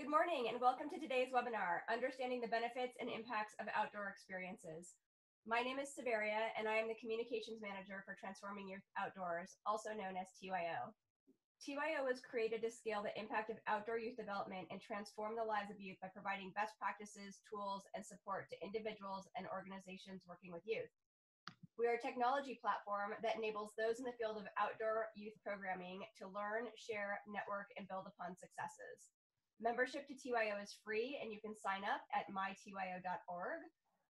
Good morning and welcome to today's webinar, Understanding the Benefits and Impacts of Outdoor Experiences. My name is Severia and I am the Communications Manager for Transforming Youth Outdoors, also known as TYO. TYO was created to scale the impact of outdoor youth development and transform the lives of youth by providing best practices, tools, and support to individuals and organizations working with youth. We are a technology platform that enables those in the field of outdoor youth programming to learn, share, network, and build upon successes. Membership to TYO is free and you can sign up at mytyo.org.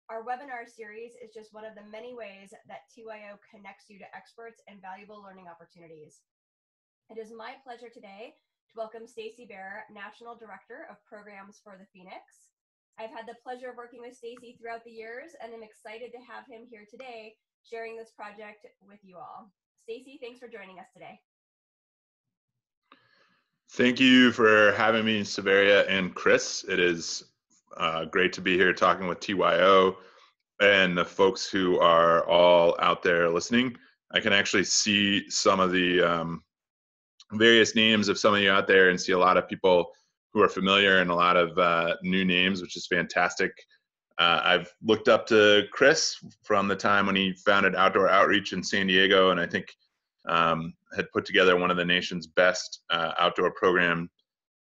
Our webinar series is just one of the many ways that TYO connects you to experts and valuable learning opportunities. It is my pleasure today to welcome Stacy Bare, National Director of Programs for the Phoenix. I've had the pleasure of working with Stacy throughout the years and I'm excited to have him here today sharing this project with you all. Stacy, thanks for joining us today. Thank you for having me, Severia and Chris. It is great to be here talking with TYO and the folks who are all out there listening. I can actually see some of the various names of some of you out there and see a lot of people who are familiar and a lot of new names, which is fantastic. I've looked up to Chris from the time when he founded Outdoor Outreach in San Diego, and I think had put together one of the nation's best outdoor program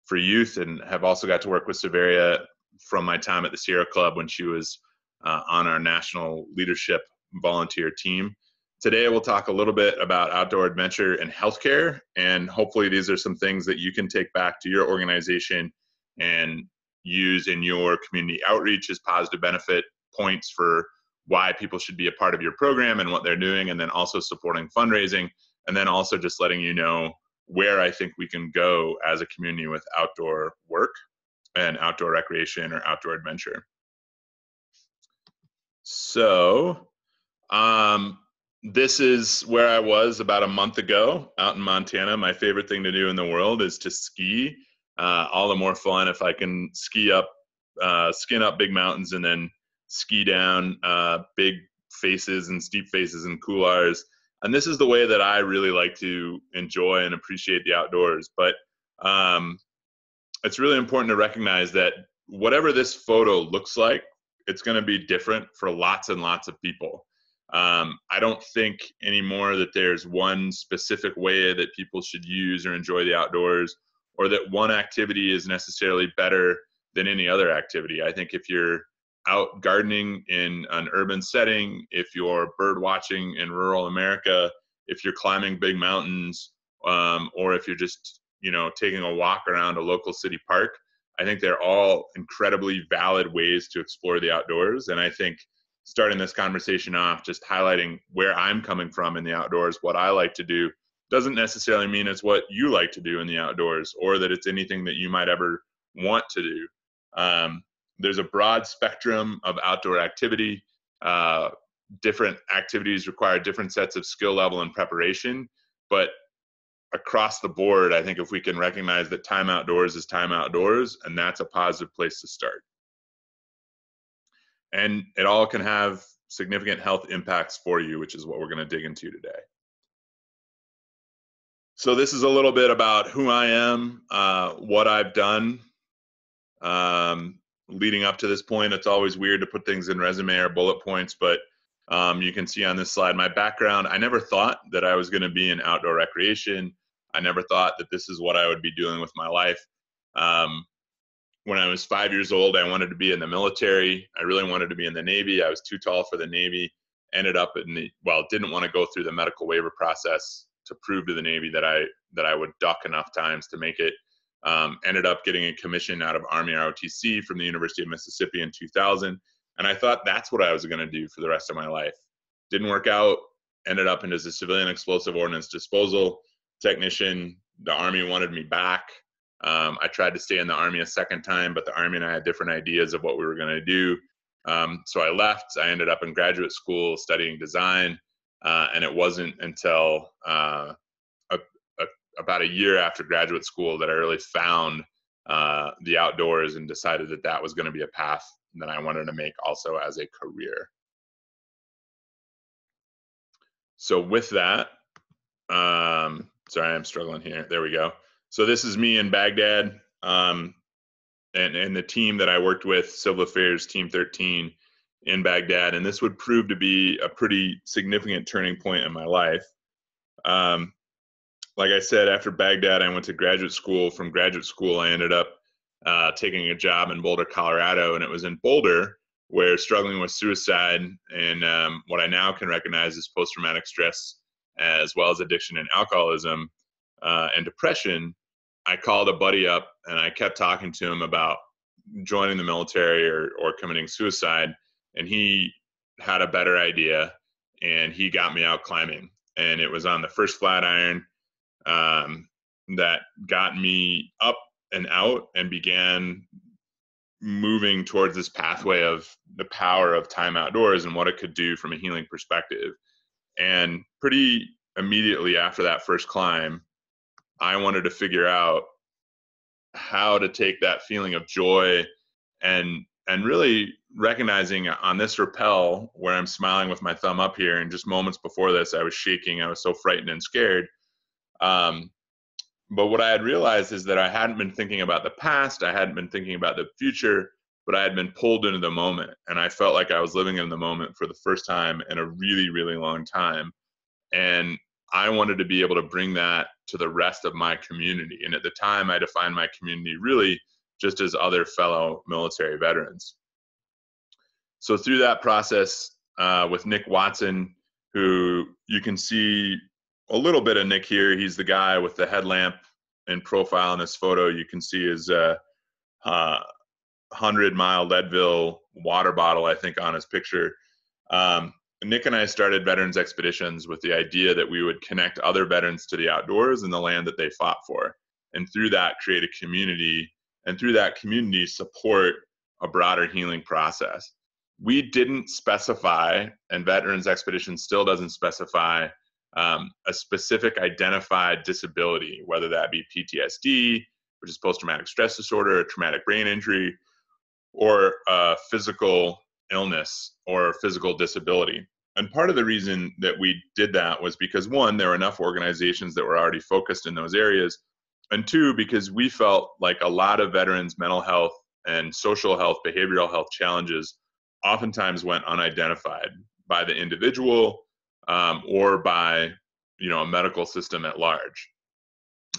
for youth, and have also got to work with Severia from my time at the Sierra Club when she was on our national leadership volunteer team. Today we'll talk a little bit about outdoor adventure and healthcare, and hopefully these are some things that you can take back to your organization and use in your community outreach as positive benefit points for why people should be a part of your program and what they're doing, and then also supporting fundraising, and then also just letting you know where I think we can go as a community with outdoor work and outdoor recreation or outdoor adventure. So this is where I was about a month ago out in Montana. My favorite thing to do in the world is to ski. All the more fun if I can ski up, skin up big mountains and then ski down big faces and steep faces and couloirs. And this is the way that I really like to enjoy and appreciate the outdoors. But it's really important to recognize that whatever this photo looks like, it's going to be different for lots and lots of people. I don't think anymore that there's one specific way that people should use or enjoy the outdoors, or that one activity is necessarily better than any other activity. I think if you're out gardening in an urban setting, if you're bird watching in rural America, if you're climbing big mountains, or if you're just, taking a walk around a local city park, I think they're all incredibly valid ways to explore the outdoors. And I think starting this conversation off, just highlighting where I'm coming from in the outdoors, what I like to do, doesn't necessarily mean it's what you like to do in the outdoors, or that it's anything that you might ever want to do. There's a broad spectrum of outdoor activity. Different activities require different sets of skill level and preparation, but across the board, I think if we can recognize that time outdoors is time outdoors, and that's a positive place to start. And it all can have significant health impacts for you, which is what we're going to dig into today. So this is a little bit about who I am, what I've done. Leading up to this point, it's always weird to put things in resume or bullet points, but you can see on this slide my background. I never thought that I was going to be in outdoor recreation. I never thought that this is what I would be doing with my life. When I was 5 years old, I wanted to be in the military. I really wanted to be in the Navy. I was too tall for the Navy. Ended up in didn't want to go through the medical waiver process to prove to the Navy that I would duck enough times to make it. Ended up getting a commission out of Army ROTC from the University of Mississippi in 2000. And I thought that's what I was going to do for the rest of my life. Didn't work out. Ended up as a civilian explosive ordnance disposal technician. The Army wanted me back. I tried to stay in the Army a second time, but the Army and I had different ideas of what we were going to do. So I left. I ended up in graduate school studying design. And it wasn't until about a year after graduate school that I really found the outdoors and decided that that was going to be a path that I wanted to make also as a career. So with that, sorry, I'm struggling here. There we go. So this is me in Baghdad. and the team that I worked with, Civil Affairs Team 13 in Baghdad. And this would prove to be a pretty significant turning point in my life. Like I said, after Baghdad, I went to graduate school. From graduate school, I ended up taking a job in Boulder, Colorado. And it was in Boulder where, struggling with suicide and what I now can recognize as post-traumatic stress, as well as addiction and alcoholism and depression, I called a buddy up and I kept talking to him about joining the military or committing suicide. And he had a better idea, and he got me out climbing. And it was on the first Flatiron that got me up and out and began moving towards this pathway of the power of time outdoors and what it could do from a healing perspective. And pretty immediately after that first climb, I wanted to figure out how to take that feeling of joy and really recognizing on this rappel where I'm smiling with my thumb up here, and just moments before this I was shaking, I was so frightened and scared. But what I had realized is that I hadn't been thinking about the past, I hadn't been thinking about the future, but I had been pulled into the moment, and I felt like I was living in the moment for the first time in a really, really long time. And I wanted to be able to bring that to the rest of my community. And at the time, I defined my community really just as other fellow military veterans. So through that process with Nick Watson, who you can see a little bit of Nick here. He's the guy with the headlamp in profile in this photo. You can see his 100-mile Leadville water bottle, I think, on his picture. Nick and I started Veterans Expeditions with the idea that we would connect other veterans to the outdoors and the land that they fought for. And through that, create a community, and through that community, support a broader healing process. We didn't specify, and Veterans Expeditions still doesn't specify, a specific identified disability, whether that be PTSD, which is post-traumatic stress disorder, a traumatic brain injury, or a physical illness or physical disability. And part of the reason that we did that was because, one, there were enough organizations that were already focused in those areas, and two, because we felt like a lot of veterans' mental health and social health, behavioral health challenges oftentimes went unidentified by the individual or by, a medical system at large.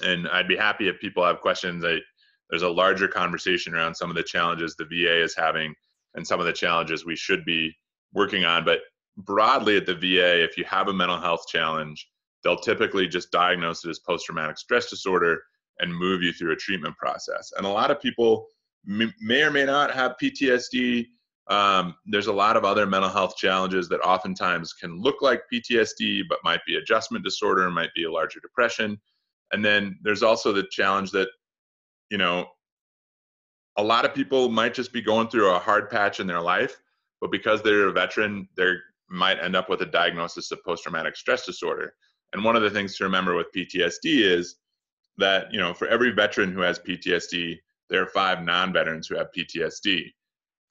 And I'd be happy if people have questions. There's a larger conversation around some of the challenges the VA is having and some of the challenges we should be working on. But broadly at the VA, if you have a mental health challenge, they'll typically just diagnose it as post-traumatic stress disorder and move you through a treatment process. And a lot of people may or may not have PTSD. There's a lot of other mental health challenges that oftentimes can look like PTSD, but might be adjustment disorder, might be a larger depression. And then there's also the challenge that, a lot of people might just be going through a hard patch in their life, but because they're a veteran, they might end up with a diagnosis of post-traumatic stress disorder. And one of the things to remember with PTSD is that, for every veteran who has PTSD, there are 5 non-veterans who have PTSD.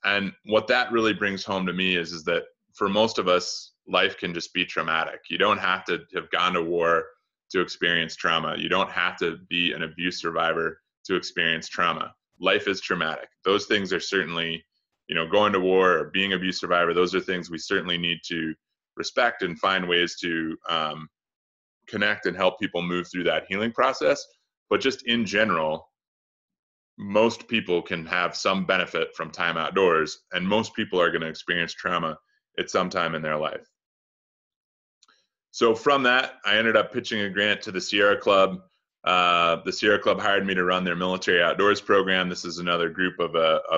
And what that really brings home to me is that for most of us, life can just be traumatic. You don't have to have gone to war to experience trauma. You don't have to be an abuse survivor to experience trauma. Life is traumatic. Those things are certainly, going to war or being abuse survivor, those are things we certainly need to respect and find ways to connect and help people move through that healing process. But just in general, most people can have some benefit from time outdoors, and most people are going to experience trauma at some time in their life. So from that, I ended up pitching a grant to the Sierra Club. The Sierra Club hired me to run their military outdoors program. This is another group of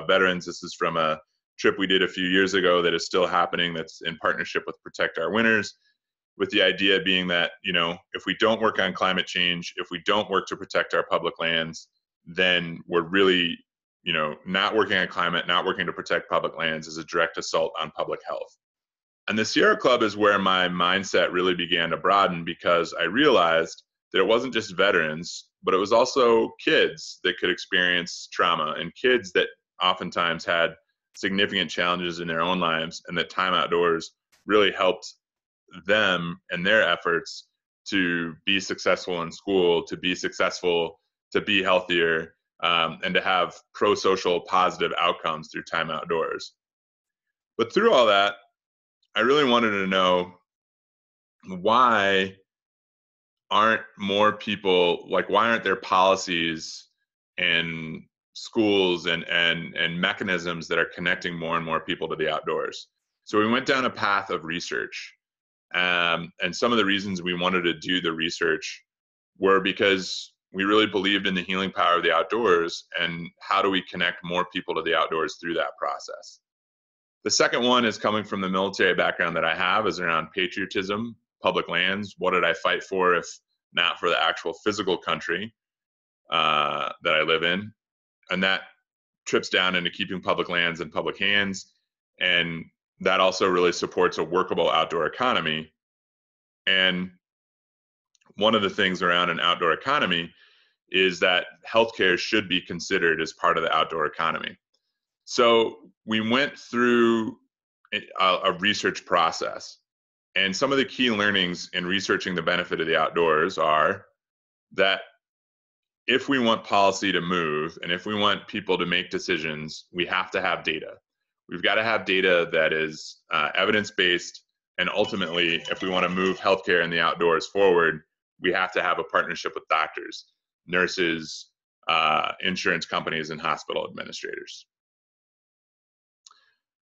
veterans. This is from a trip we did a few years ago that is still happening, that's in partnership with Protect Our Winters, with the idea being that, if we don't work on climate change, if we don't work to protect our public lands, then we're really, not working on climate, not working to protect public lands is a direct assault on public health. And the Sierra Club is where my mindset really began to broaden, because I realized that it wasn't just veterans, but it was also kids that could experience trauma, and kids that oftentimes had significant challenges in their own lives, and that time outdoors really helped them and their efforts to be successful in school, to be successful, to be healthier, and to have pro-social positive outcomes through time outdoors. But through all that, I really wanted to know, why aren't more people, like, why aren't there policies and schools and mechanisms that are connecting more and more people to the outdoors? So we went down a path of research. And some of the reasons we wanted to do the research were because we really believed in the healing power of the outdoors, and how do we connect more people to the outdoors through that process. The second one is coming from the military background that I have, is around patriotism, public lands. What did I fight for if not for the actual physical country that I live in? And that trips down into keeping public lands in public hands. And that also really supports a workable outdoor economy. And one of the things around an outdoor economy is that healthcare should be considered as part of the outdoor economy. So we went through a research process. And some of the key learnings in researching the benefit of the outdoors are that if we want policy to move and if we want people to make decisions, we have to have data. We've got to have data that is evidence-based. And ultimately, if we want to move healthcare in the outdoors forward, we have to have a partnership with doctors, nurses, insurance companies, and hospital administrators.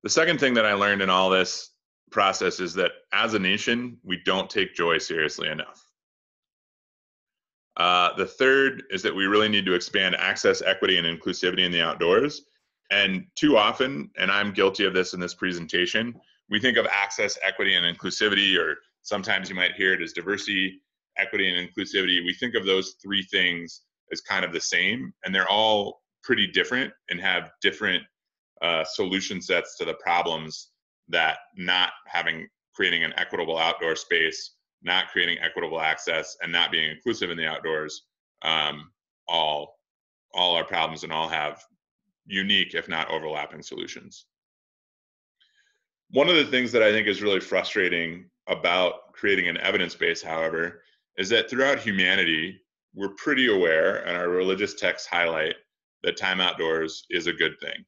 The second thing that I learned in all this process is that as a nation, we don't take joy seriously enough. The third is that we really need to expand access, equity, and inclusivity in the outdoors. And too often, and I'm guilty of this in this presentation, we think of access, equity, and inclusivity, or sometimes you might hear it as diversity, equity, and inclusivity. We think of those three things as kind of the same, and they're all pretty different and have different solution sets to the problems that creating an equitable outdoor space, not creating equitable access, and not being inclusive in the outdoors, all are problems and all have unique, if not overlapping, solutions. One of the things that I think is really frustrating about creating an evidence base, however, is that throughout humanity, we're pretty aware, and our religious texts highlight, that time outdoors is a good thing.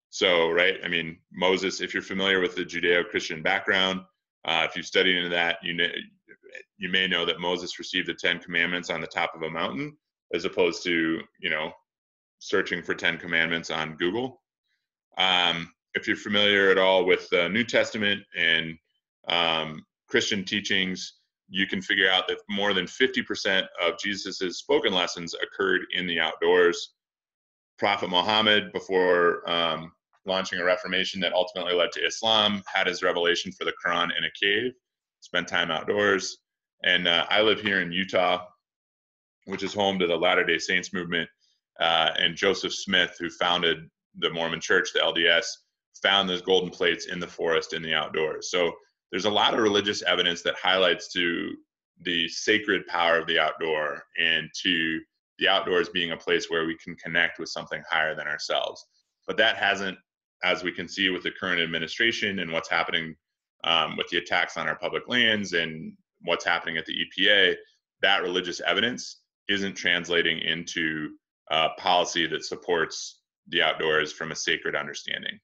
So, right, I mean, Moses, if you're familiar with the Judeo-Christian background, if you've studied into that, you may know that Moses received the 10 Commandments on the top of a mountain, as opposed to, searching for 10 Commandments on Google. If you're familiar at all with the New Testament and Christian teachings, you can figure out that more than 50% of Jesus's spoken lessons occurred in the outdoors. Prophet Muhammad, before launching a reformation that ultimately led to Islam, had his revelation for the Quran in a cave, spent time outdoors. And I live here in Utah, which is home to the Latter-day Saints movement. And Joseph Smith, who founded the Mormon Church, the LDS, found those golden plates in the forest in the outdoors. So there's a lot of religious evidence that highlights to the sacred power of the outdoor and to the outdoors being a place where we can connect with something higher than ourselves. But that hasn't, as we can see with the current administration and what's happening with the attacks on our public lands and what's happening at the EPA, that religious evidence isn't translating into policy that supports the outdoors from a sacred understanding.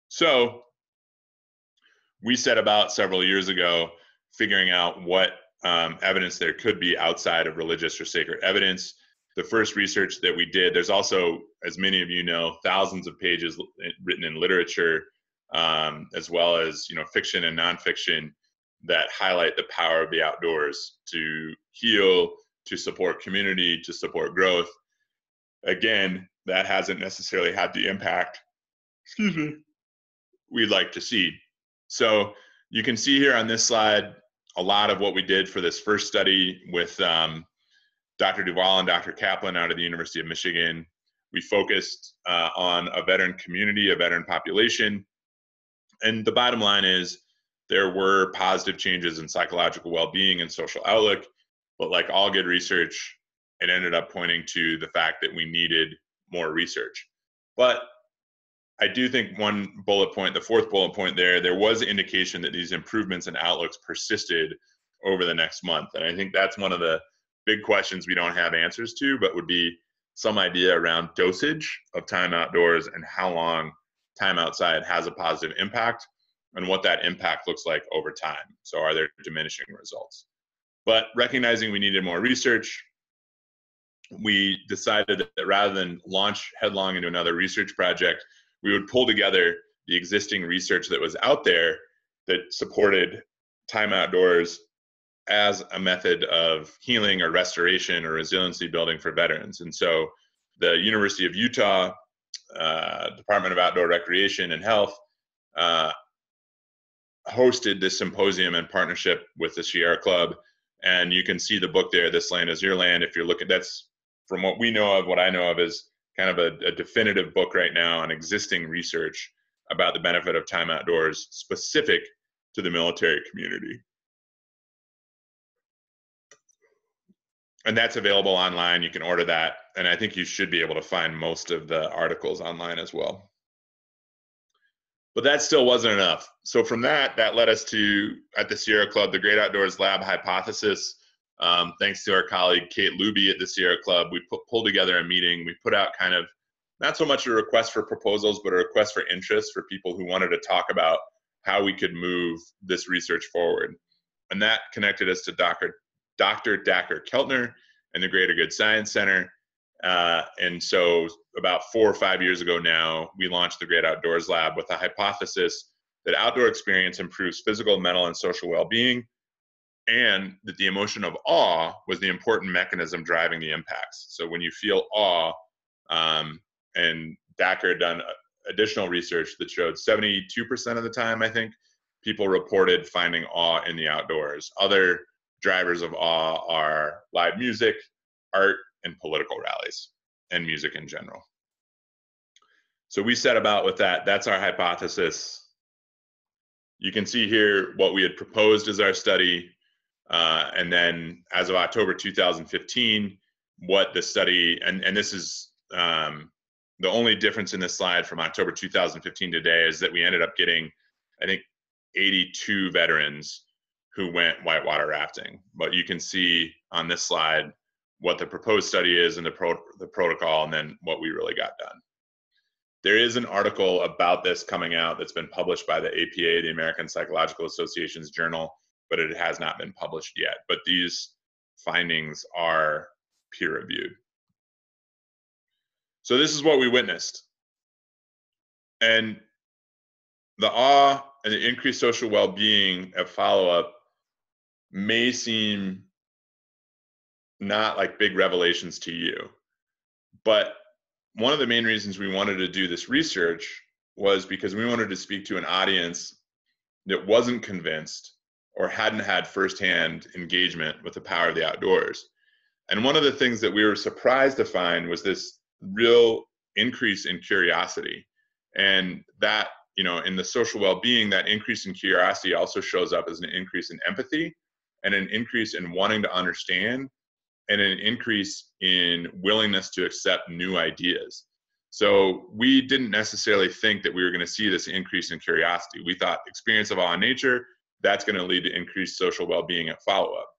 So we set about several years ago figuring out what evidence there could be outside of religious or sacred evidence. The first research that we did, there's also, as many of you know, thousands of pages written in literature, as well as fiction and nonfiction, that highlight the power of the outdoors to heal, to support community, to support growth. Again, that hasn't necessarily had the impact, we'd like to see. So you can see here on this slide a lot of what we did for this first study with Dr. Duvall and Dr. Kaplan out of the University of Michigan. We focused on a veteran community, a veteran population. And the bottom line is there were positive changes in psychological well-being and social outlook, but like all good research, it ended up pointing to the fact that we needed more research. But I do think one bullet point, the fourth bullet point there was indication that these improvements and outlooks persisted over the next month. And I think that's one of the big questions we don't have answers to, but would be some idea around dosage of time outdoors and how long time outside has a positive impact and what that impact looks like over time. So are there diminishing results? But recognizing we needed more research, we decided that rather than launch headlong into another research project, we would pull together the existing research that was out there that supported time outdoors as a method of healing or restoration or resiliency building for veterans. And so the University of Utah, Department of Outdoor Recreation and Health, hosted this symposium in partnership with the Sierra Club. And you can see the book there, This Land Is Your Land. If you're looking, that's from what we know of, what I know of is kind of a definitive book right now on existing research about the benefit of time outdoors specific to the military community. And that's available online. You can order that. And I think you should be able to find most of the articles online as well. But that still wasn't enough. So from that led us to, at the Sierra Club, the Great Outdoors Lab hypothesis. Thanks to our colleague Kate Luby at the Sierra Club, we pulled together a meeting. We put out kind of not so much a request for proposals, but a request for interest for people who wanted to talk about how we could move this research forward. And that connected us to Dr. Dacher Keltner and the Greater Good Science Center. And so about 4 or 5 years ago now, we launched the Great Outdoors Lab with a hypothesis that outdoor experience improves physical, mental, and social well-being, and that the emotion of awe was the important mechanism driving the impacts. So when you feel awe, and Dacher had done additional research that showed 72% of the time, I think, people reported finding awe in the outdoors. Other drivers of awe are live music, art, and political rallies, and music in general. So we set about with that. That's our hypothesis. You can see here what we had proposed as our study. And then as of October 2015, what the study, and this is the only difference in this slide from October 2015 today is that we ended up getting, I think, 82 veterans who went whitewater rafting. But you can see on this slide what the proposed study is and the protocol, and then what we really got done. There is an article about this coming out that's been published by the APA, the American Psychological Association's journal, but it has not been published yet. But these findings are peer-reviewed. So this is what we witnessed. And the awe and the increased social well-being at follow-up may seem not like big revelations to you, but one of the main reasons we wanted to do this research was because we wanted to speak to an audience that wasn't convinced or hadn't had firsthand engagement with the power of the outdoors. And one of the things that we were surprised to find was this real increase in curiosity. And that, you know, in the social well-being, that increase in curiosity also shows up as an increase in empathy and an increase in wanting to understand and an increase in willingness to accept new ideas. So we didn't necessarily think that we were going to see this increase in curiosity. We thought experience of awe in nature, that's going to lead to increased social well-being at follow-up.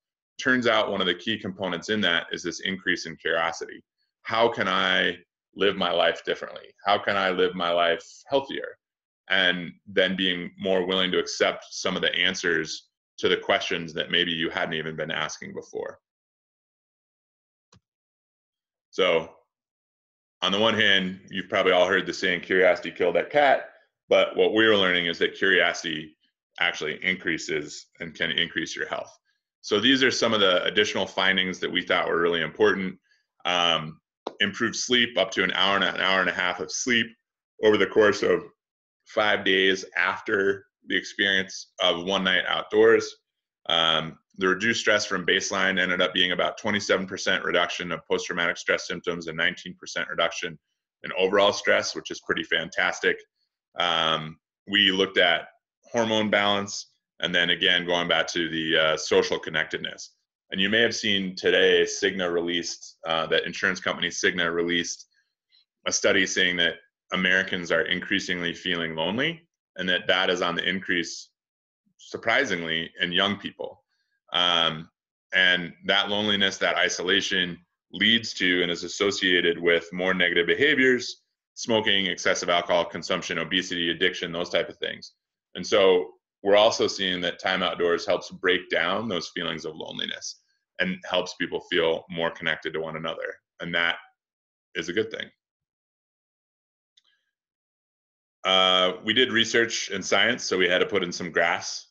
Turns out one of the key components in that is this increase in curiosity. How can I live my life differently? How can I live my life healthier? And then being more willing to accept some of the answers to the questions that maybe you hadn't even been asking before. So on the one hand, you've probably all heard the saying, curiosity killed that cat, but what we're learning is that curiosity actually increases and can increase your health. So these are some of the additional findings that we thought were really important. Improved sleep, up to an hour and a half of sleep over the course of 5 days after the experience of one night outdoors. The reduced stress from baseline ended up being about 27% reduction of post-traumatic stress symptoms and 19% reduction in overall stress, which is pretty fantastic. We looked at hormone balance, and then again, going back to the social connectedness. And you may have seen today, Cigna released, that insurance company Cigna released a study saying that Americans are increasingly feeling lonely, and that is on the increase, surprisingly, in young people. And that loneliness, that isolation leads to and is associated with more negative behaviors, smoking, excessive alcohol consumption, obesity, addiction, those type of things. And so we're also seeing that time outdoors helps break down those feelings of loneliness and helps people feel more connected to one another. And that is a good thing. We did research and science, so we had to put in some graphs.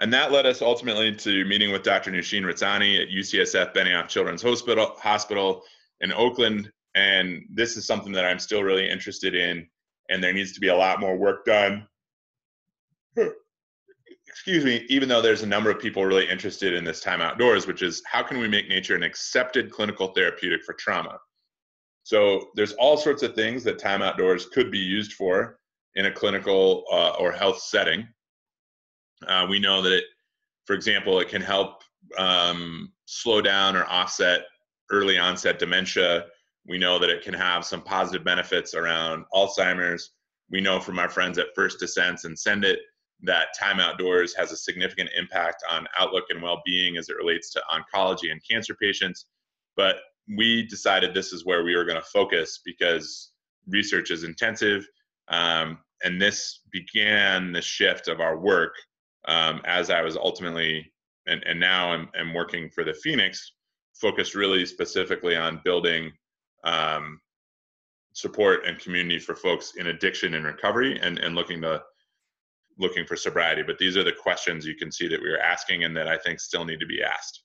And that led us ultimately to meeting with Dr. Nushin Razzani at UCSF Benioff Children's Hospital in Oakland. And this is something that I'm still really interested in, and there needs to be a lot more work done. Excuse me, even though there's a number of people really interested in this time outdoors, which is how can we make nature an accepted clinical therapeutic for trauma? So there's all sorts of things that time outdoors could be used for in a clinical or health setting. We know that it, for example, it can help slow down or offset early onset dementia. We know that it can have some positive benefits around Alzheimer's. We know from our friends at First Descents and Send It that time outdoors has a significant impact on outlook and well-being as it relates to oncology and cancer patients. But we decided this is where we were going to focus because research is intensive. And this began the shift of our work as I was ultimately, and now I'm working for the Phoenix, focused really specifically on building support and community for folks in addiction and recovery and looking for sobriety. But these are the questions you can see that we were asking and that I think still need to be asked.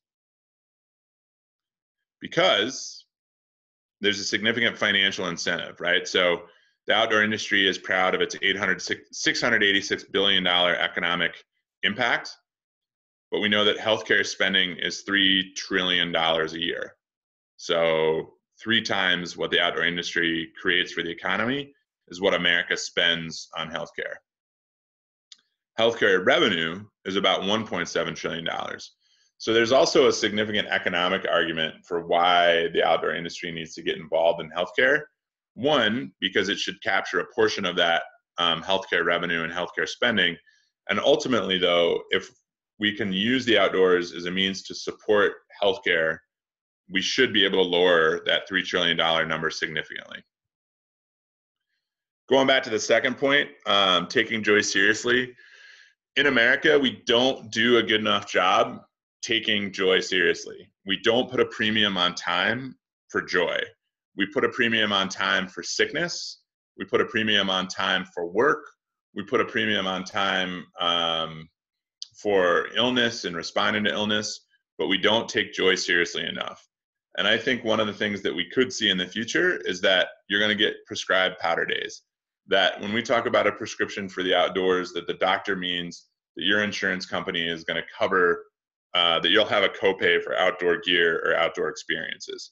Because there's a significant financial incentive, right? So the outdoor industry is proud of its $686 billion economic impact, but we know that healthcare spending is $3 trillion a year. So 3 times what the outdoor industry creates for the economy is what America spends on healthcare. Healthcare revenue is about $1.7 trillion. So there's also a significant economic argument for why the outdoor industry needs to get involved in healthcare. One, because it should capture a portion of that healthcare revenue and healthcare spending. And ultimately, though, if we can use the outdoors as a means to support healthcare, we should be able to lower that $3 trillion number significantly. Going back to the second point, taking joy seriously. In America, we don't do a good enough job taking joy seriously. We don't put a premium on time for joy. We put a premium on time for sickness. We put a premium on time for work. We put a premium on time for illness and responding to illness, but we don't take joy seriously enough. And I think one of the things that we could see in the future is that you're going to get prescribed powder days. That when we talk about a prescription for the outdoors, that the doctor means that your insurance company is going to cover, that you'll have a copay for outdoor gear or outdoor experiences.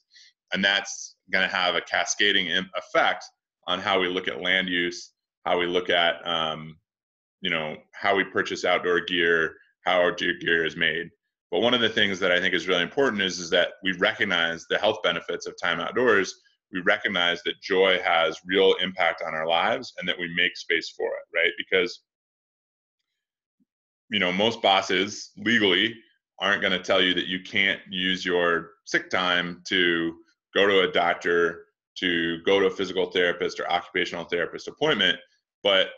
And that's going to have a cascading effect on how we look at land use, how we look at, how we purchase outdoor gear, how our gear is made. But one of the things that I think is really important is that we recognize the health benefits of time outdoors. We recognize that joy has real impact on our lives and that we make space for it, right? Because, most bosses legally aren't going to tell you that you can't use your sick time to go to a doctor, to go to a physical therapist or occupational therapist appointment. But,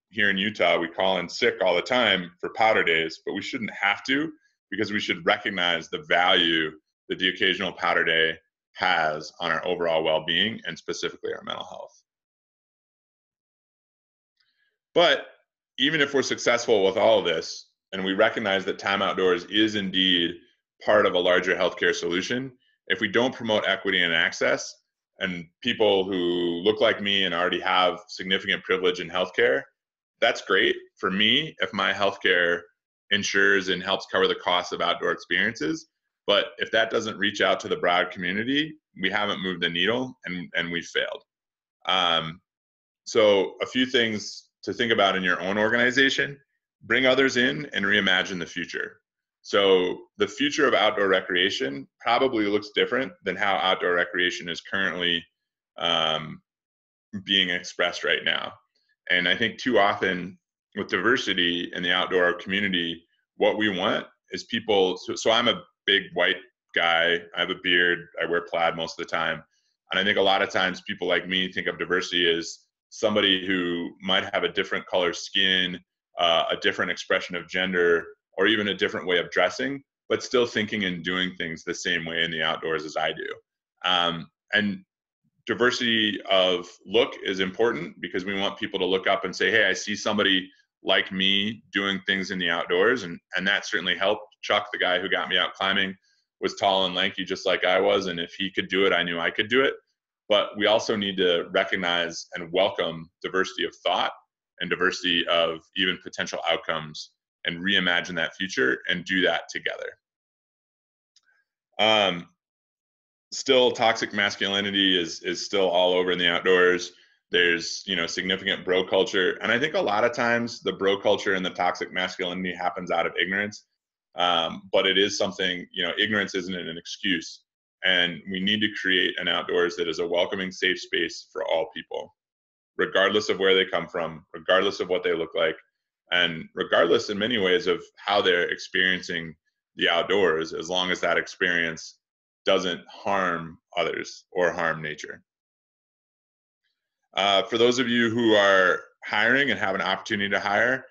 here in Utah, we call in sick all the time for powder days, but we shouldn't have to, because we should recognize the value that the occasional powder day has on our overall well-being and specifically our mental health. But even if we're successful with all of this, and we recognize that time outdoors is indeed part of a larger healthcare solution, if we don't promote equity and access, and people who look like me and already have significant privilege in healthcare, that's great for me if my healthcare insures and helps cover the cost of outdoor experiences. But if that doesn't reach out to the broad community, we haven't moved the needle and we failed. So a few things to think about in your own organization: bring others in and reimagine the future. So the future of outdoor recreation probably looks different than how outdoor recreation is currently being expressed right now. And I think too often with diversity in the outdoor community, what we want is people, so I'm a big white guy. I have a beard. I wear plaid most of the time. And I think a lot of times people like me think of diversity as somebody who might have a different color skin, a different expression of gender, or even a different way of dressing, but still thinking and doing things the same way in the outdoors as I do. And diversity of look is important because we want people to look up and say, hey, I see somebody like me doing things in the outdoors. And that certainly helped. Chuck, the guy who got me out climbing, was tall and lanky just like I was. And if he could do it, I knew I could do it. But we also need to recognize and welcome diversity of thought and diversity of even potential outcomes and reimagine that future and do that together. Still, toxic masculinity is still all over in the outdoors. There's, significant bro culture. And I think a lot of times the bro culture and the toxic masculinity happens out of ignorance. But it is something, ignorance isn't an excuse. And we need to create an outdoors that is a welcoming, safe space for all people, regardless of where they come from, regardless of what they look like, and regardless in many ways of how they're experiencing the outdoors, as long as that experience doesn't harm others or harm nature. For those of you who are hiring and have an opportunity to hire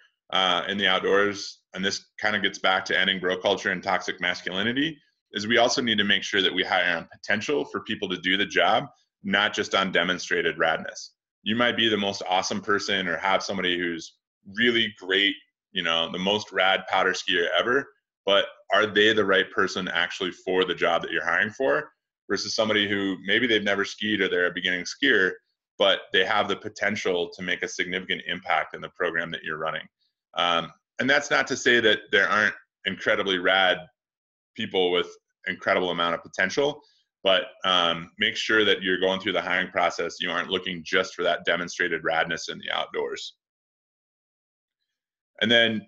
in the outdoors, and this kind of gets back to ending bro culture and toxic masculinity, is we also need to make sure that we hire on potential for people to do the job, not just on demonstrated radness. You might be the most awesome person or have somebody who's really great, the most rad powder skier ever, but are they the right person actually for the job that you're hiring for versus somebody who maybe they've never skied or they're a beginning skier, but they have the potential to make a significant impact in the program that you're running. And that's not to say that there aren't incredibly rad people with incredible amount of potential, but make sure that you're going through the hiring process. You aren't looking just for that demonstrated radness in the outdoors. And then,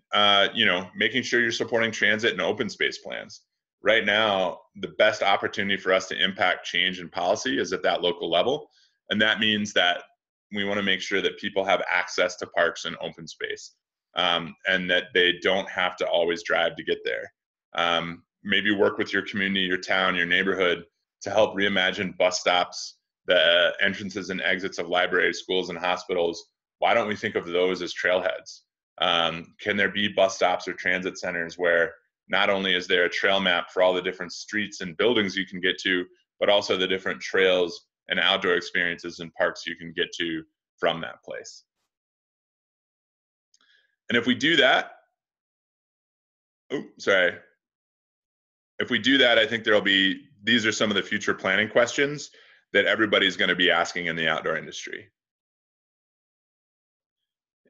making sure you're supporting transit and open space plans. Right now, the best opportunity for us to impact change in policy is at that local level. And that means that we want to make sure that people have access to parks and open space, and that they don't have to always drive to get there. Maybe work with your community, your town, your neighborhood to help reimagine bus stops, the entrances and exits of libraries, schools, and hospitals. Why don't we think of those as trailheads? Can there be bus stops or transit centers where not only is there a trail map for all the different streets and buildings you can get to, but also the different trails and outdoor experiences and parks you can get to from that place? And if we do that, if we do that, I think these are some of the future planning questions that everybody's going to be asking in the outdoor industry.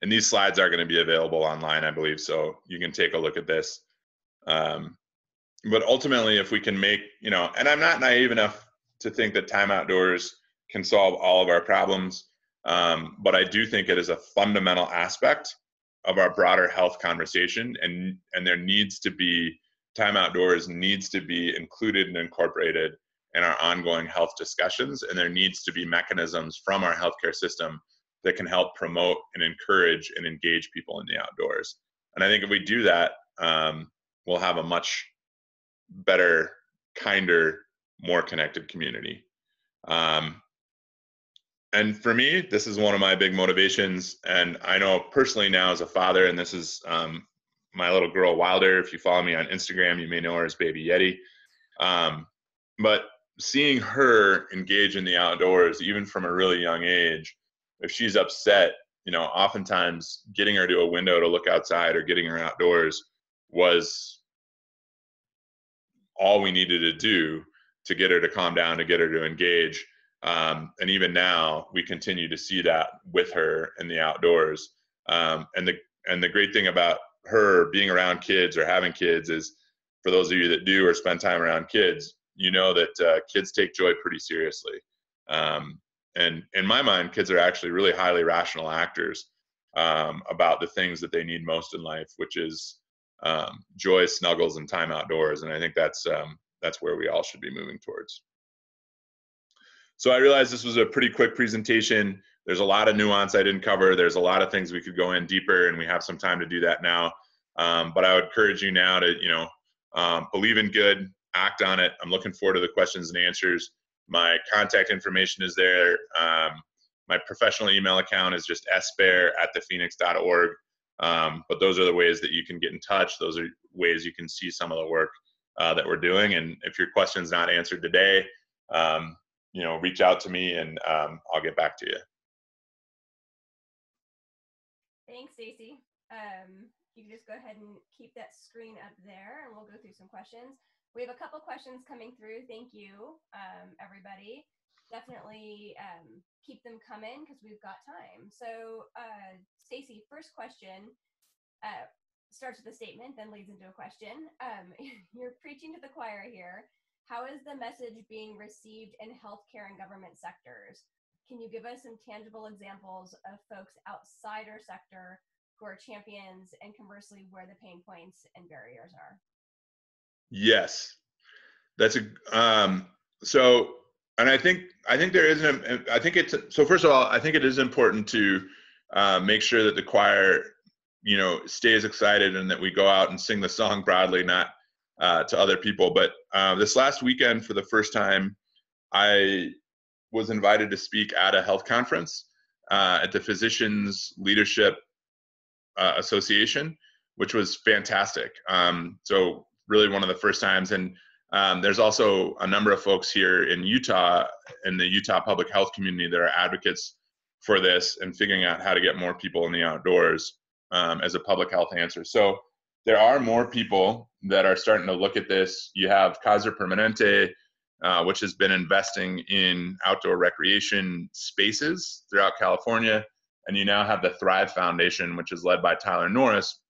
And these slides are going to be available online, I believe, so you can take a look at this. But ultimately, if we can make, and I'm not naive enough to think that Time Outdoors can solve all of our problems, but I do think it is a fundamental aspect of our broader health conversation, and there needs to be, Time Outdoors needs to be included and incorporated in our ongoing health discussions, and there needs to be mechanisms from our healthcare system that can help promote and encourage and engage people in the outdoors. And I think if we do that, we'll have a much better, kinder, more connected community. And for me, this is one of my big motivations. And I know personally now as a father, and this is my little girl Wilder. If you follow me on Instagram, you may know her as Baby Yeti. But seeing her engage in the outdoors, even from a really young age, if she's upset, oftentimes getting her to a window to look outside or getting her outdoors was all we needed to do to get her to calm down, to get her to engage. And even now, we continue to see that with her in the outdoors. And the great thing about her being around kids or having kids is, for those of you that do or spend time around kids, that kids take joy pretty seriously. And in my mind, kids are actually really highly rational actors about the things that they need most in life, which is joy, snuggles, and time outdoors. And I think that's where we all should be moving towards. So I realized this was a pretty quick presentation. There's a lot of nuance I didn't cover. There's a lot of things we could go in deeper, and we have some time to do that now. But I would encourage you now to, believe in good, act on it. I'm looking forward to the questions and answers. My contact information is there. My professional email account is just sbear@thephoenix.org. But those are the ways that you can get in touch. Those are ways you can see some of the work that we're doing. And if your question's not answered today, reach out to me and I'll get back to you. Thanks, Stacy. You can just go ahead and keep that screen up there and we'll go through some questions. We have a couple questions coming through. Thank you, everybody. Definitely keep them coming because we've got time. So, Stacy, first question starts with a statement, then leads into a question. You're preaching to the choir here. How is the message being received in healthcare and government sectors? Can you give us some tangible examples of folks outside our sector who are champions, and conversely, where the pain points and barriers are? Yes, that's so. And I think there is so first of all, I think it is important to make sure that the choir, stays excited and that we go out and sing the song broadly, not to other people. But this last weekend, for the first time, I was invited to speak at a health conference at the Physicians Leadership Association, which was fantastic. So really one of the first times. And there's also a number of folks here in Utah, in the Utah public health community, that are advocates for this and figuring out how to get more people in the outdoors as a public health answer. So there are more people that are starting to look at this. You have Kaiser Permanente, which has been investing in outdoor recreation spaces throughout California. And you now have the Thrive Foundation, which is led by Tyler Norris,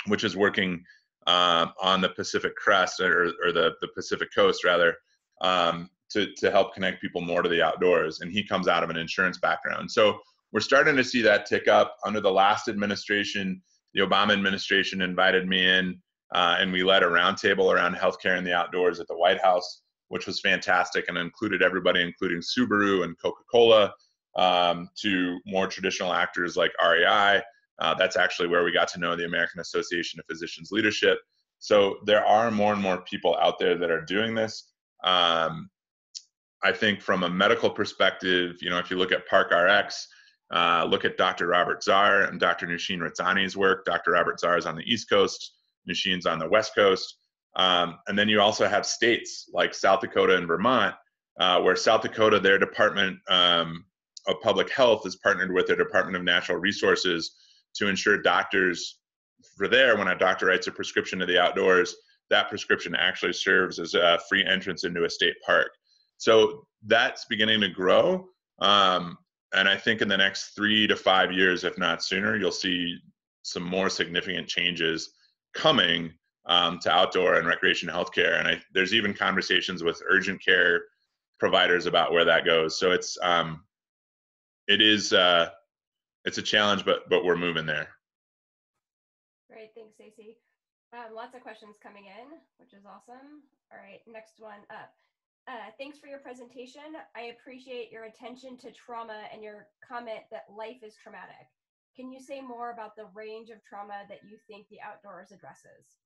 which is working on the Pacific Crest, or the Pacific Coast, rather, to help connect people more to the outdoors. And he comes out of an insurance background. So we're starting to see that tick up. Under the last administration, the Obama administration invited me in, and we led a roundtable around healthcare in the outdoors at the White House, which was fantastic, and included everybody, including Subaru and Coca-Cola, to more traditional actors like REI. That's actually where we got to know the American Association of Physicians Leadership. So there are more and more people out there that are doing this. I think from a medical perspective, if you look at ParkRx, look at Dr. Robert Czar and Dr. Nushin Razzani's work. Dr. Robert Czar is on the East Coast, Nushin's on the West Coast. And then you also have states like South Dakota and Vermont, where South Dakota, their Department of Public Health is partnered with their Department of Natural Resources to ensure doctors, when a doctor writes a prescription to the outdoors, that prescription actually serves as a free entrance into a state park. So that's beginning to grow. And I think in the next 3 to 5 years, if not sooner, you'll see some more significant changes coming to outdoor and recreation healthcare. And there's even conversations with urgent care providers about where that goes. So it's a challenge, but we're moving there. Great, thanks, Stacy. Lots of questions coming in, which is awesome. All right, next one up. Thanks for your presentation. I appreciate your attention to trauma and your comment that life is traumatic. Can you say more about the range of trauma that you think the outdoors addresses?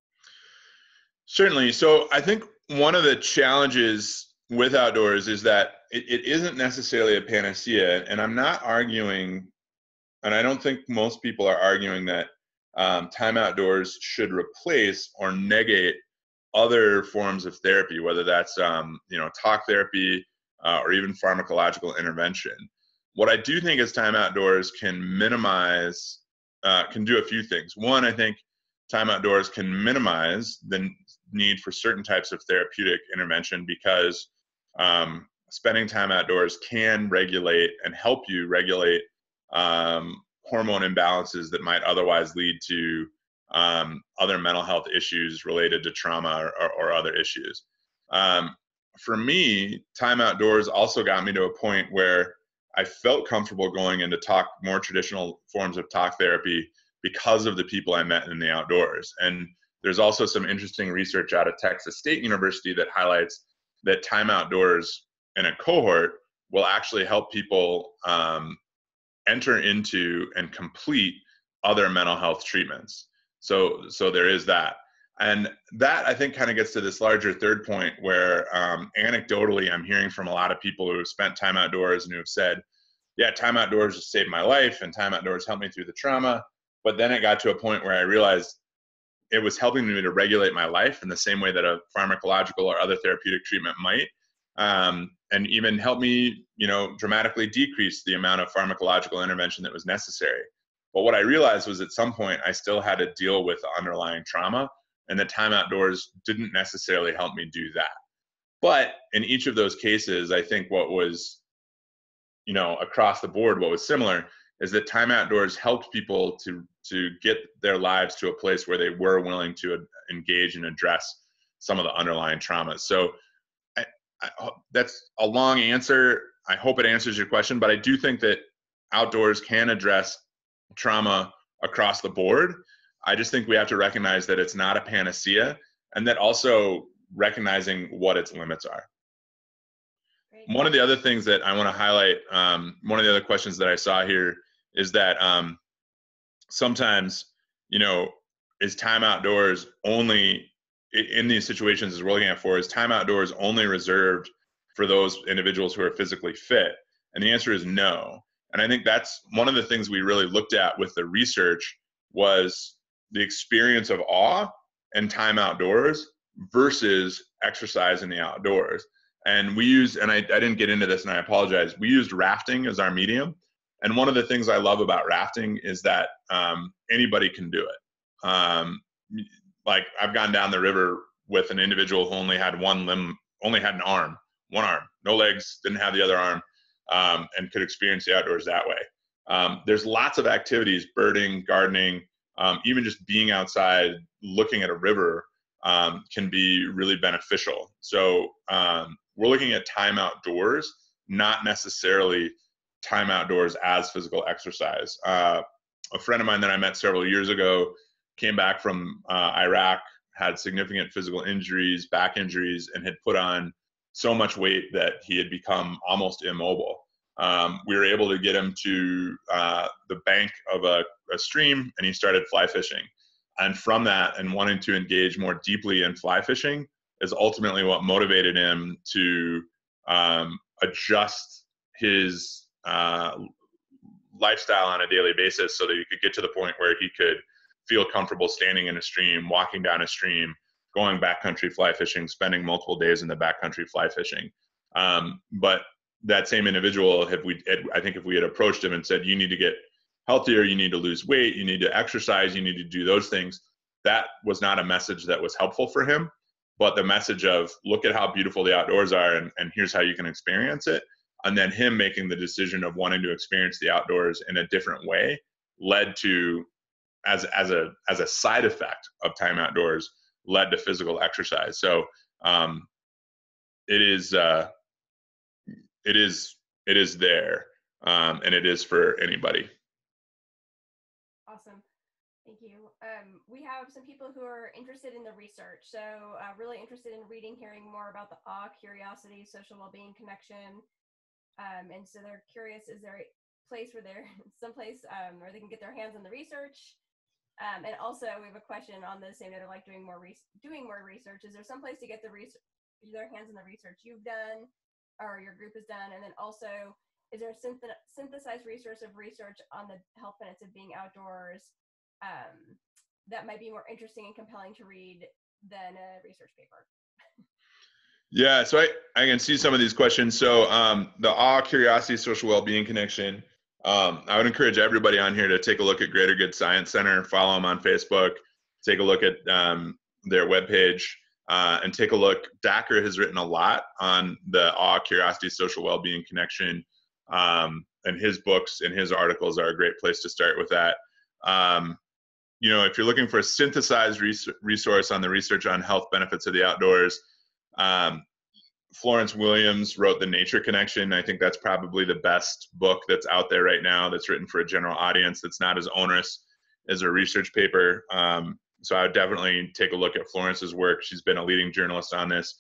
Certainly. So I think one of the challenges with outdoors is that it isn't necessarily a panacea. And I'm not arguing, and I don't think most people are arguing, that time outdoors should replace or negate other forms of therapy, whether that's talk therapy or even pharmacological intervention. What I do think is time outdoors can minimize, can do a few things. One, I think time outdoors can minimize the need for certain types of therapeutic intervention, because spending time outdoors can regulate and help you regulate hormone imbalances that might otherwise lead to other mental health issues related to trauma or other issues. For me, time outdoors also got me to a point where I felt comfortable going into more traditional forms of talk therapy because of the people I met in the outdoors. And there's also some interesting research out of Texas State University that highlights that time outdoors in a cohort will actually help people enter into and complete other mental health treatments. So there is that. And that, I think, kind of gets to this larger third point where anecdotally, I'm hearing from a lot of people who have spent time outdoors and who have said, yeah, time outdoors has saved my life and time outdoors helped me through the trauma. But then it got to a point where I realized it was helping me to regulate my life in the same way that a pharmacological or other therapeutic treatment might, and even help me, dramatically decrease the amount of pharmacological intervention that was necessary. But what I realized was at some point I still had to deal with the underlying trauma, and the time outdoors didn't necessarily help me do that. But in each of those cases, I think what was, across the board, what was similar is that time outdoors helped people to get their lives to a place where they were willing to engage and address some of the underlying traumas. So that's a long answer. I hope it answers your question, but I do think that outdoors can address trauma across the board. I just think we have to recognize that it's not a panacea, and that also recognizing what its limits are. Great. One of the other things that I want to highlight, one of the other questions that I saw here is that sometimes, is time outdoors only in these situations as we're looking at is time outdoors only reserved for those individuals who are physically fit? And the answer is no. And I think that's one of the things we really looked at with the research was the experience of awe and time outdoors versus exercise in the outdoors. And we used, and I didn't get into this and I apologize, we used rafting as our medium. And one of the things I love about rafting is that anybody can do it. Like I've gone down the river with an individual who only had one limb, only had one arm, no legs, didn't have the other arm, and could experience the outdoors that way. There's lots of activities, birding, gardening, even just being outside, looking at a river can be really beneficial. So we're looking at time outdoors, not necessarily time outdoors as physical exercise. A friend of mine that I met several years ago came back from Iraq, had significant physical injuries, back injuries, and had put on so much weight that he had become almost immobile. We were able to get him to the bank of a stream, and he started fly fishing. And from that, and wanting to engage more deeply in fly fishing, is ultimately what motivated him to adjust his lifestyle on a daily basis so that he could get to the point where he could feel comfortable standing in a stream, walking down a stream, going backcountry fly fishing, spending multiple days in the backcountry fly fishing. But that same individual, I think if we had approached him and said, you need to get healthier, you need to lose weight, you need to exercise, you need to do those things, that was not a message that was helpful for him. But the message of, look at how beautiful the outdoors are, and here's how you can experience it. And then him making the decision of wanting to experience the outdoors in a different way led to, as a side effect of time outdoors, led to physical exercise. So it is there, and it is for anybody. Awesome. Thank you. We have some people who are interested in the research. So really interested in reading, hearing more about the awe, curiosity, social well-being connection. And so they're curious, is there a place where someplace where they can get their hands on the research? And also we have a question on the same note of like doing more research. Is there some place to get their hands on the research you've done or your group has done? And then also, is there a synthesized resource of research on the health benefits of being outdoors that might be more interesting and compelling to read than a research paper? Yeah, so I can see some of these questions. So the awe, curiosity, social well-being connection. I would encourage everybody on here to take a look at Greater Good Science Center, follow them on Facebook, take a look at their webpage, and take a look. Dacker has written a lot on the awe, curiosity, social well-being connection, and his books and his articles are a great place to start with that. If you're looking for a synthesized resource on the research on health benefits of the outdoors, Florence Williams wrote The Nature Connection. I think that's probably the best book that's out there right now that's written for a general audience, that's not as onerous as a research paper. So I would definitely take a look at Florence's work. She's been a leading journalist on this.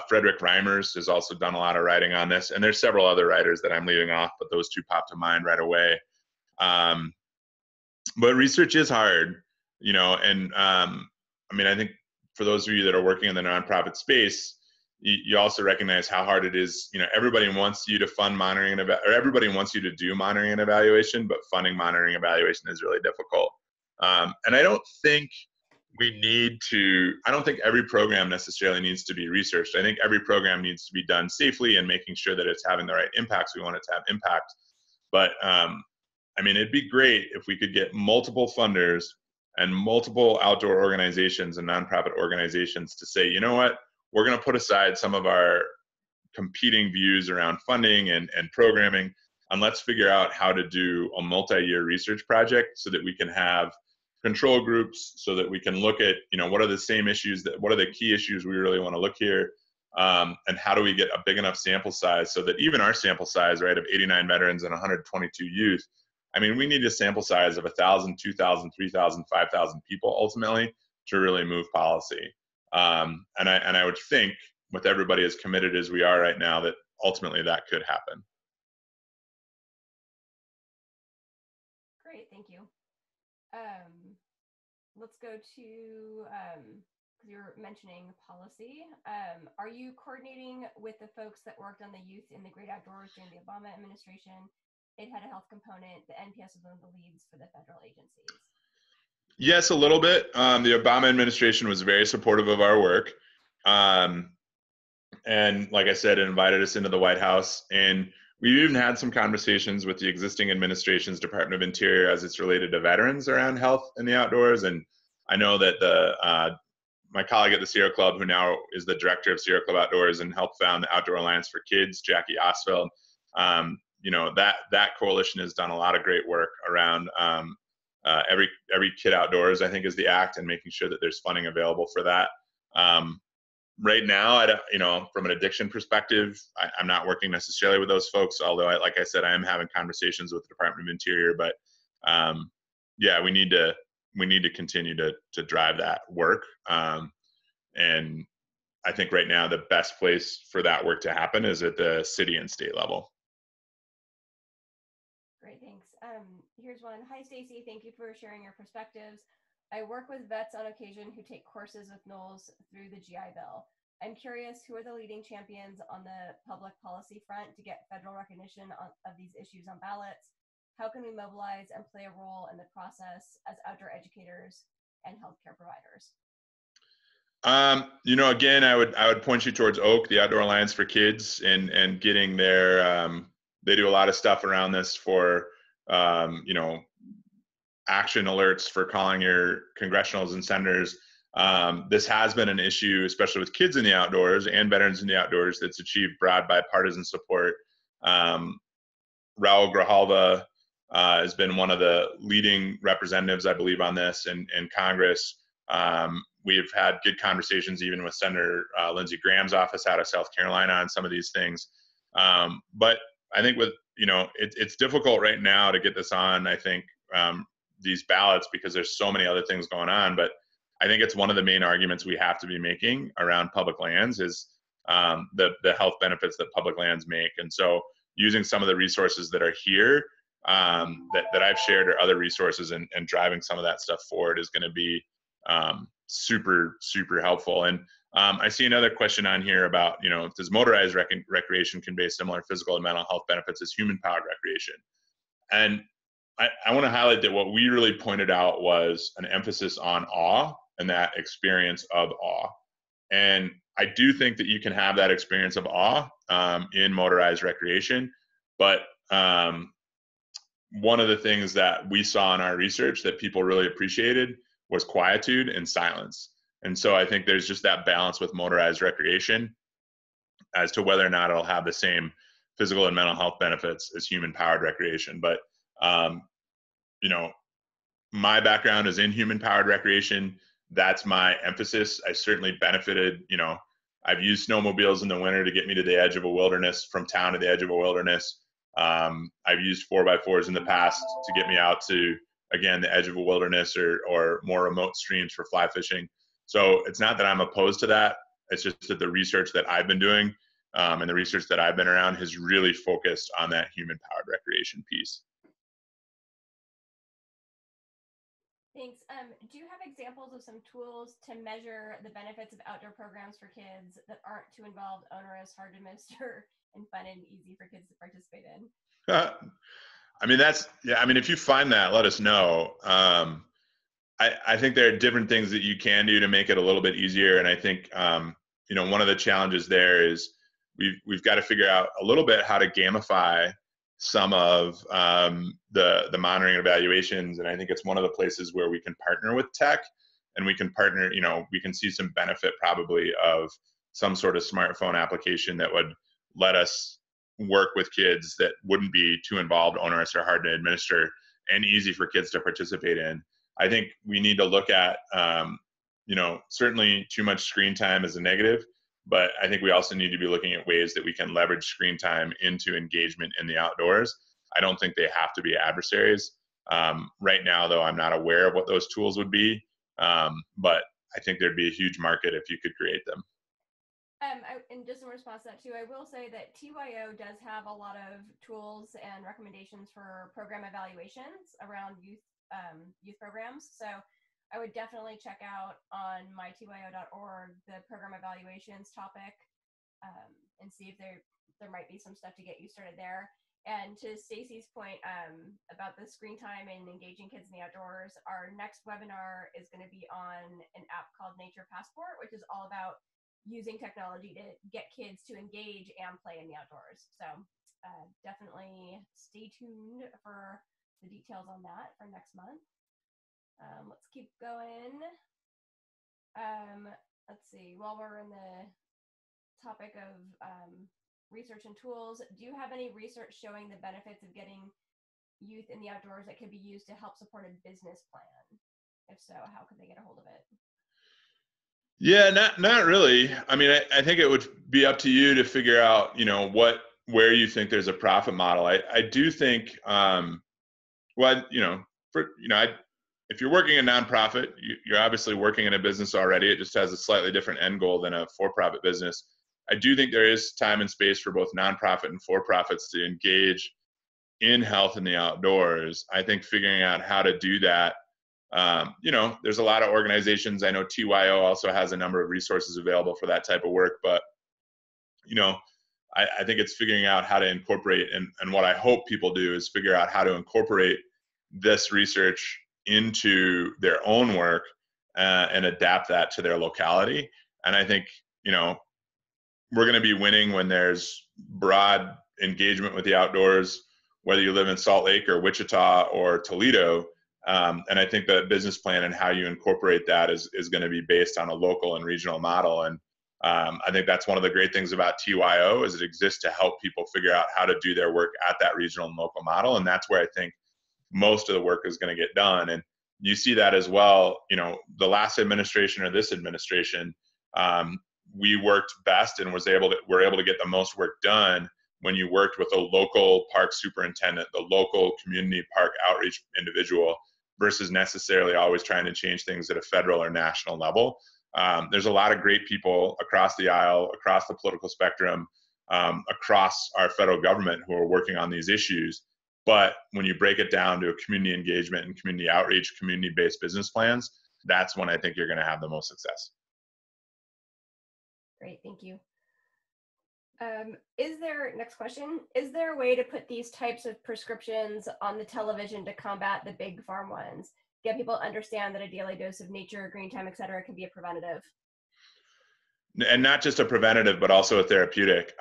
Frederick Reimers has also done a lot of writing on this. And there's several other writers that I'm leaving off, but those two pop to mind right away. But research is hard, and I think for those of you that are working in the nonprofit space, you also recognize how hard it is. Everybody wants you to fund monitoring or everybody wants you to do monitoring and evaluation, but funding monitoring evaluation is really difficult. And I don't think every program necessarily needs to be researched. I think every program needs to be done safely and making sure that it's having the right impacts. We want it to have impact. But it'd be great if we could get multiple funders and multiple outdoor organizations and nonprofit organizations to say, you know what, we're going to put aside some of our competing views around funding and programming, and let's figure out how to do a multi-year research project so that we can have control groups, so that we can look at, what are the same issues, what are the key issues we really want to look here, and how do we get a big enough sample size so that even our sample size, right, of 89 veterans and 122 youth, we need a sample size of 1,000, 2,000, 3,000, 5,000 people ultimately to really move policy. And I would think, with everybody as committed as we are right now, that ultimately that could happen. Great, thank you. Let's go to, because you're mentioning policy. Are you coordinating with the folks that worked on the youth in the great outdoors during the Obama administration? It had a health component. The NPS was one of the leads for the federal agencies. Yes, a little bit. The Obama administration was very supportive of our work. And like I said, it invited us into the White House. And we even had some conversations with the existing administration's Department of Interior as it's related to veterans around health in the outdoors. And I know that my colleague at the Sierra Club, who now is the director of Sierra Club Outdoors and helped found the Outdoor Alliance for Kids, Jackie Osfeld, that coalition has done a lot of great work around every kid outdoors, I think, is the act, and making sure that there's funding available for that. Right now, from an addiction perspective, I'm not working necessarily with those folks, although like I said, I am having conversations with the Department of Interior, but we need to continue to drive that work. And I think right now the best place for that work to happen is at the city and state level. Great, thanks. Here's one. Hi, Stacy. Thank you for sharing your perspectives. I work with vets on occasion who take courses with NOLS through the GI Bill. I'm curious, who are the leading champions on the public policy front to get federal recognition of these issues on ballots? How can we mobilize and play a role in the process as outdoor educators and healthcare providers? Again, I would point you towards OAK, the Outdoor Alliance for Kids, and getting their, they do a lot of stuff around this for, action alerts for calling your congressionals and senators. This has been an issue, especially with kids in the outdoors and veterans in the outdoors, that's achieved broad bipartisan support. Raul Grijalva has been one of the leading representatives, I believe, on this in Congress. We've had good conversations even with Senator Lindsey Graham's office out of South Carolina on some of these things. But I think it's difficult right now to get this on, I think, these ballots, because there's so many other things going on. But I think it's one of the main arguments we have to be making around public lands is the health benefits that public lands make. And so using some of the resources that are here that I've shared, or other resources, and driving some of that stuff forward is going to be super, super helpful. And I see another question on here about, does motorized recreation convey similar physical and mental health benefits as human-powered recreation? And I want to highlight that what we really pointed out was an emphasis on awe and that experience of awe. And I do think that you can have that experience of awe in motorized recreation. But one of the things that we saw in our research that people really appreciated was quietude and silence. And so I think there's just that balance with motorized recreation as to whether or not it'll have the same physical and mental health benefits as human-powered recreation. But my background is in human-powered recreation. That's my emphasis. I certainly benefited. I've used snowmobiles in the winter to get me to the edge of a wilderness, from town to the edge of a wilderness. I've used 4x4s in the past to get me out to, again, the edge of a wilderness or more remote streams for fly fishing. So it's not that I'm opposed to that. It's just that the research that I've been doing and the research that I've been around has really focused on that human-powered recreation piece. Thanks. Do you have examples of some tools to measure the benefits of outdoor programs for kids that aren't too involved, onerous, hard to administer, and fun and easy for kids to participate in? I mean, yeah, I mean, if you find that, let us know. I think there are different things that you can do to make it a little bit easier. And I think, one of the challenges there is we've got to figure out a little bit how to gamify some of the monitoring and evaluations. And I think it's one of the places where we can partner with tech, and we can partner, we can see some benefit probably of some sort of smartphone application that would let us work with kids that wouldn't be too involved, onerous, or hard to administer, and easy for kids to participate in. I think we need to look at, certainly too much screen time is a negative, but I think we also need to be looking at ways that we can leverage screen time into engagement in the outdoors. I don't think they have to be adversaries. Right now, though, I'm not aware of what those tools would be, but I think there'd be a huge market if you could create them. And just in response to that too, I will say that TYO does have a lot of tools and recommendations for program evaluations around youth programs. So I would definitely check out on mytyo.org the program evaluations topic, and see if there might be some stuff to get you started there. And to Stacy's point about the screen time and engaging kids in the outdoors, our next webinar is going to be on an app called Nature Passport, which is all about using technology to get kids to engage and play in the outdoors. So definitely stay tuned for the details on that for next month. Let's keep going. Let's see, while we're in the topic of research and tools, do you have any research showing the benefits of getting youth in the outdoors that could be used to help support a business plan? If so, how could they get a hold of it? Yeah, not really. I mean, I think it would be up to you to figure out, where you think there's a profit model. I do think, if you're working a nonprofit, you're obviously working in a business already. It just has a slightly different end goal than a for-profit business. I do think there is time and space for both nonprofit and for-profits to engage in health in the outdoors. I think figuring out how to do that, there's a lot of organizations. I know TYO also has a number of resources available for that type of work, but, I think it's figuring out how to incorporate, and what I hope people do is figure out how to incorporate this research into their own work and adapt that to their locality. And I think, we're going to be winning when there's broad engagement with the outdoors, whether you live in Salt Lake or Wichita or Toledo. And I think the business plan and how you incorporate that is going to be based on a local and regional model. And I think that's one of the great things about TYO is it exists to help people figure out how to do their work at that regional and local model. And that's where I think most of the work is going to get done. And you see that as well, the last administration or this administration, we worked best and were able to get the most work done when you worked with a local park superintendent, the local community park outreach individual, versus necessarily always trying to change things at a federal or national level. There's a lot of great people across the aisle, across the political spectrum, across our federal government who are working on these issues. But when you break it down to a community engagement and community outreach, community-based business plans, that's when I think you're going to have the most success. Great, thank you. Next question, is there a way to put these types of prescriptions on the television to combat the big farm ones? Get people to understand that a daily dose of nature, green time, et cetera, can be a preventative. And not just a preventative, but also a therapeutic.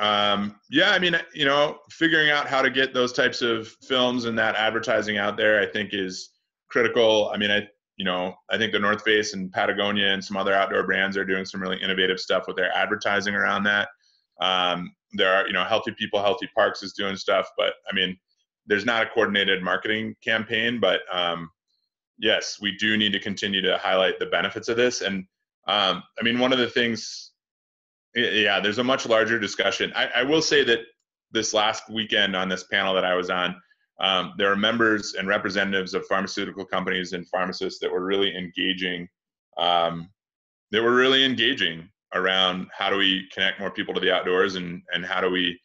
Figuring out how to get those types of films and that advertising out there, I think is critical. I mean, I think the North Face and Patagonia and some other outdoor brands are doing some really innovative stuff with their advertising around that. There are, Healthy People, Healthy Parks is doing stuff, but I mean, there's not a coordinated marketing campaign, but yes, we do need to continue to highlight the benefits of this. And one of the things, there's a much larger discussion. I will say that this last weekend on this panel that I was on, there are members and representatives of pharmaceutical companies and pharmacists that were really engaging. Around how do we connect more people to the outdoors and how do we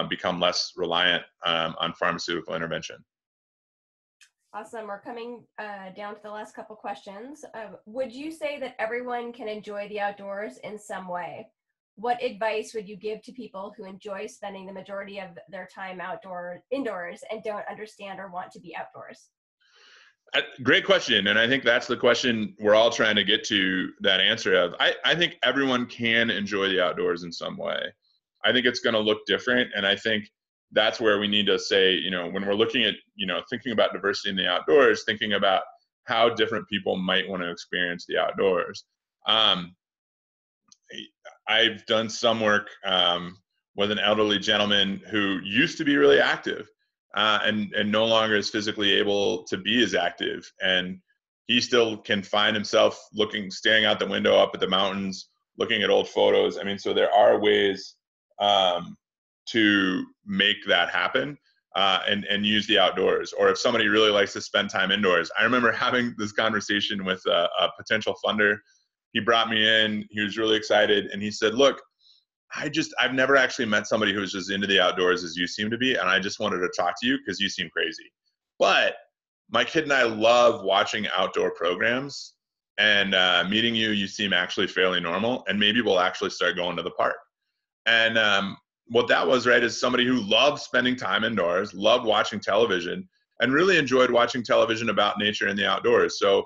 become less reliant on pharmaceutical intervention. Awesome. We're coming down to the last couple questions. Would you say that everyone can enjoy the outdoors in some way? What advice would you give to people who enjoy spending the majority of their time indoors and don't understand or want to be outdoors? Great question. And I think that's the question we're all trying to get to that answer of. I think everyone can enjoy the outdoors in some way. I think it's going to look different. And I think that's where we need to say, when we're looking at, thinking about diversity in the outdoors, thinking about how different people might want to experience the outdoors. I've done some work with an elderly gentleman who used to be really active and no longer is physically able to be as active. And he still can find himself staring out the window up at the mountains, looking at old photos. I mean, so there are ways to make that happen and use the outdoors. Or if somebody really likes to spend time indoors. I remember having this conversation with a potential funder. He brought me in, he was really excited, and he said, look, I've never actually met somebody who's as into the outdoors as you seem to be, and I just wanted to talk to you because you seem crazy. But my kid and I love watching outdoor programs, and meeting you seem actually fairly normal, and maybe we'll actually start going to the park. And what that was, right, is somebody who loved spending time indoors, loved watching television, and really enjoyed watching television about nature and the outdoors. So,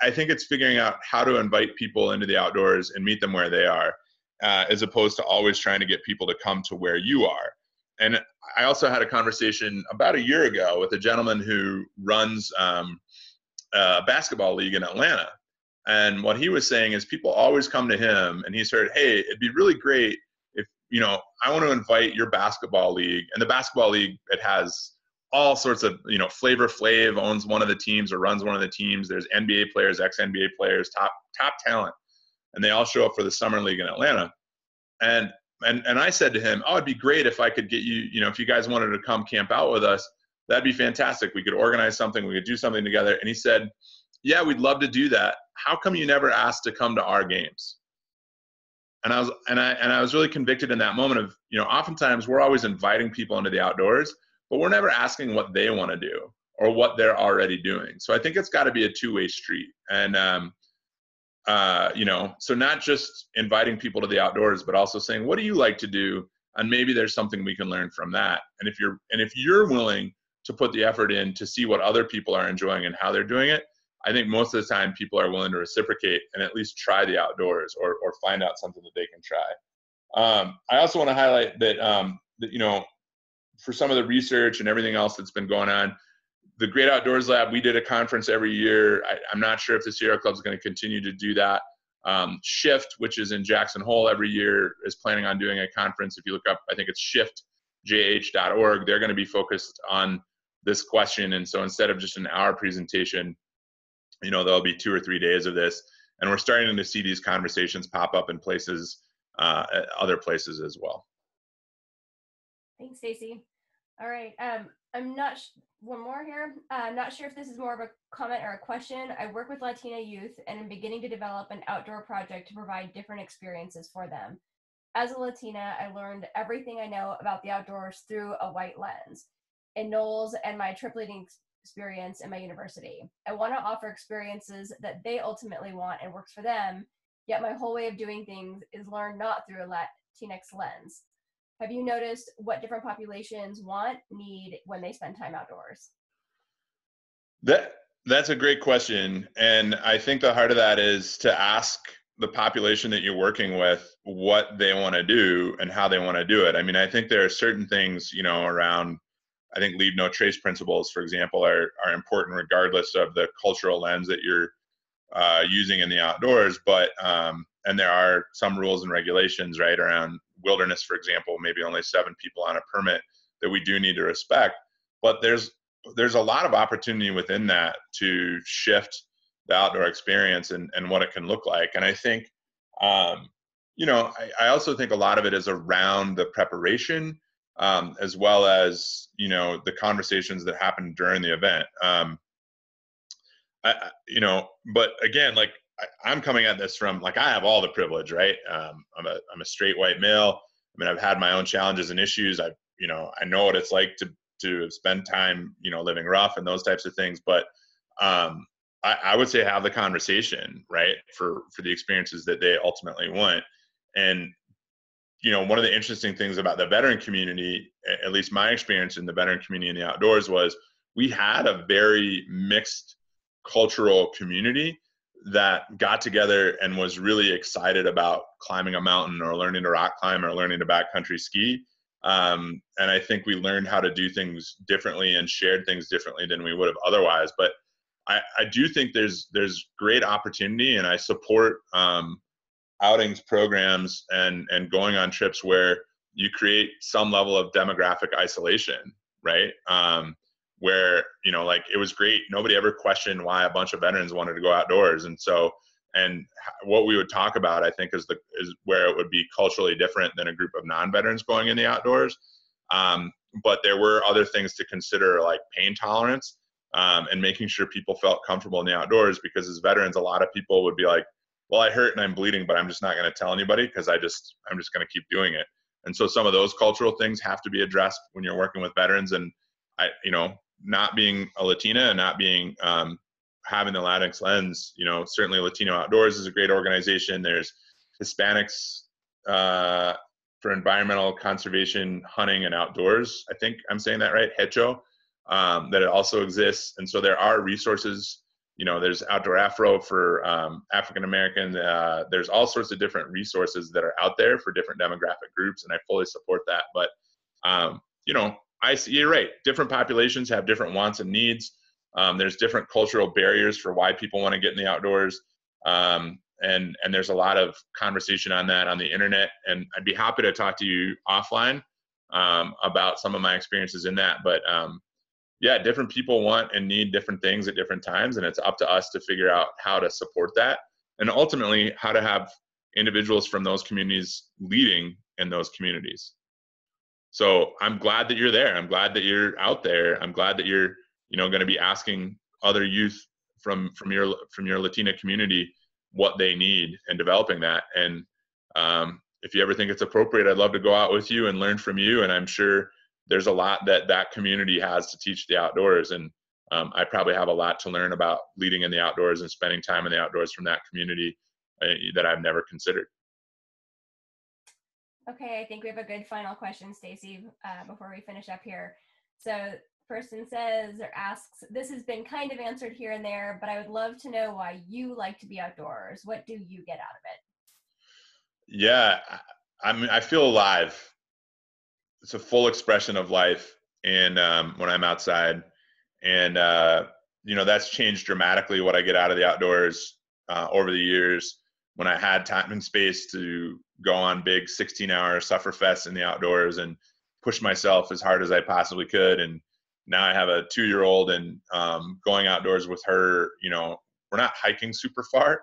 I think it's figuring out how to invite people into the outdoors and meet them where they are, as opposed to always trying to get people to come to where you are. And I also had a conversation about a year ago with a gentleman who runs a basketball league in Atlanta. And what he was saying is people always come to him and he's heard, hey, it'd be really great if, I want to invite your basketball league. And the basketball league, it has all sorts of, Flavor Flav owns one of the teams or runs one of the teams. There's NBA players, ex-NBA players, top talent. And they all show up for the summer league in Atlanta. And I said to him, oh, it'd be great if I could get you, if you guys wanted to come camp out with us, that'd be fantastic. We could organize something. We could do something together. And he said, yeah, we'd love to do that. How come you never asked to come to our games? And I was really convicted in that moment of, oftentimes we're always inviting people into the outdoors, but we're never asking what they want to do or what they're already doing. So I think it's got to be a two-way street. And, so not just inviting people to the outdoors, but also saying, what do you like to do? And maybe there's something we can learn from that. And if you're willing to put the effort in to see what other people are enjoying and how they're doing it, I think most of the time people are willing to reciprocate and at least try the outdoors or find out something that they can try. I also want to highlight that, for some of the research and everything else that's been going on, the Great Outdoors Lab, we did a conference every year. I'm not sure if the Sierra Club is going to continue to do that. Shift, which is in Jackson Hole every year, is planning on doing a conference. If you look up, I think it's shiftjh.org, they're going to be focused on this question. And so instead of just an hour presentation, there'll be 2 or 3 days of this. And we're starting to see these conversations pop up in places, other places as well. Thanks, Stacy. All right. One more here. I'm not sure if this is more of a comment or a question. I work with Latina youth and am beginning to develop an outdoor project to provide different experiences for them. As a Latina, I learned everything I know about the outdoors through a white lens. In Knowles and my trip leading experience in my university, I want to offer experiences that they ultimately want and works for them, yet my whole way of doing things is learned not through a Latinx lens. Have you noticed what different populations need when they spend time outdoors? That's a great question. And I think the heart of that is to ask the population that you're working with what they want to do and how they want to do it. I mean, I think there are certain things, around, I think leave no trace principles, for example, are important regardless of the cultural lens that you're using in the outdoors. But, and there are some rules and regulations, right, around wilderness, for example, maybe only 7 people on a permit that we do need to respect. But there's a lot of opportunity within that to shift the outdoor experience and what it can look like. And I think, I also think a lot of it is around the preparation, as well as, the conversations that happen during the event. But again, like I'm coming at this from, like, I have all the privilege, right? I'm a straight white male. I mean, I've had my own challenges and issues. I know what it's like to spend time, living rough and those types of things. But I would say have the conversation, right, for the experiences that they ultimately want. And one of the interesting things about the veteran community, at least my experience in the veteran community in the outdoors, was we had a very mixed cultural community that got together and was really excited about climbing a mountain or learning to rock climb or learning to backcountry ski. And I think we learned how to do things differently and shared things differently than we would have otherwise. But I do think there's great opportunity, and I support outings programs and going on trips where you create some level of demographic isolation, right? Where, like, it was great. Nobody ever questioned why a bunch of veterans wanted to go outdoors. And so, and what we would talk about, I think, is where it would be culturally different than a group of non-veterans going in the outdoors. But there were other things to consider, like pain tolerance, and making sure people felt comfortable in the outdoors, because as veterans, a lot of people would be like, well, I hurt and I'm bleeding, but I'm just not going to tell anybody because I'm just going to keep doing it. And so some of those cultural things have to be addressed when you're working with veterans. And not being a Latina and not being, having the Latinx lens, certainly Latino Outdoors is a great organization. There's Hispanics for Environmental Conservation, Hunting, and Outdoors. I think I'm saying that right, HECHO, that it also exists. And so there are resources. There's Outdoor Afro for African American. There's all sorts of different resources that are out there for different demographic groups, and I fully support that. But I see, you're right. Different populations have different wants and needs. There's different cultural barriers for why people want to get in the outdoors, and there's a lot of conversation on that on the internet. And I'd be happy to talk to you offline about some of my experiences in that. But yeah, different people want and need different things at different times, and it's up to us to figure out how to support that, and ultimately how to have individuals from those communities leading in those communities. So I'm glad that you're there. I'm glad that you're out there. I'm glad that you're, going to be asking other youth from your Latina community what they need and developing that. And if you ever think it's appropriate, I'd love to go out with you and learn from you. And I'm sure there's a lot that community has to teach the outdoors. And I probably have a lot to learn about leading in the outdoors and spending time in the outdoors from that community that I've never considered. Okay, I think we have a good final question, Stacy, before we finish up here. So person says or asks, this has been kind of answered here and there, but I would love to know why you like to be outdoors. What do you get out of it? Yeah, I mean, I feel alive. It's a full expression of life. And when I'm outside, and that's changed dramatically what I get out of the outdoors over the years. When I had time and space to go on big 16-hour sufferfests in the outdoors and push myself as hard as I possibly could. And now I have a 2-year-old, and going outdoors with her, we're not hiking super far.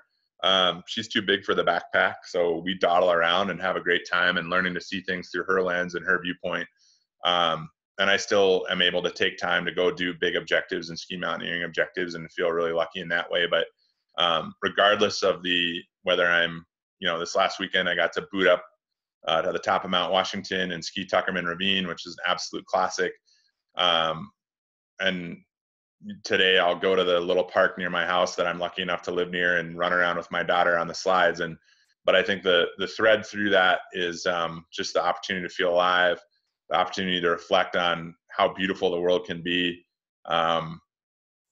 She's too big for the backpack, so we dawdle around and have a great time and learning to see things through her lens and her viewpoint. And I still am able to take time to go do big objectives and ski mountaineering objectives and feel really lucky in that way. But regardless of whether I'm, this last weekend I got to boot up to the top of Mount Washington and ski Tuckerman Ravine, which is an absolute classic. And today I'll go to the little park near my house that I'm lucky enough to live near and run around with my daughter on the slides. But I think the thread through that is just the opportunity to feel alive, the opportunity to reflect on how beautiful the world can be.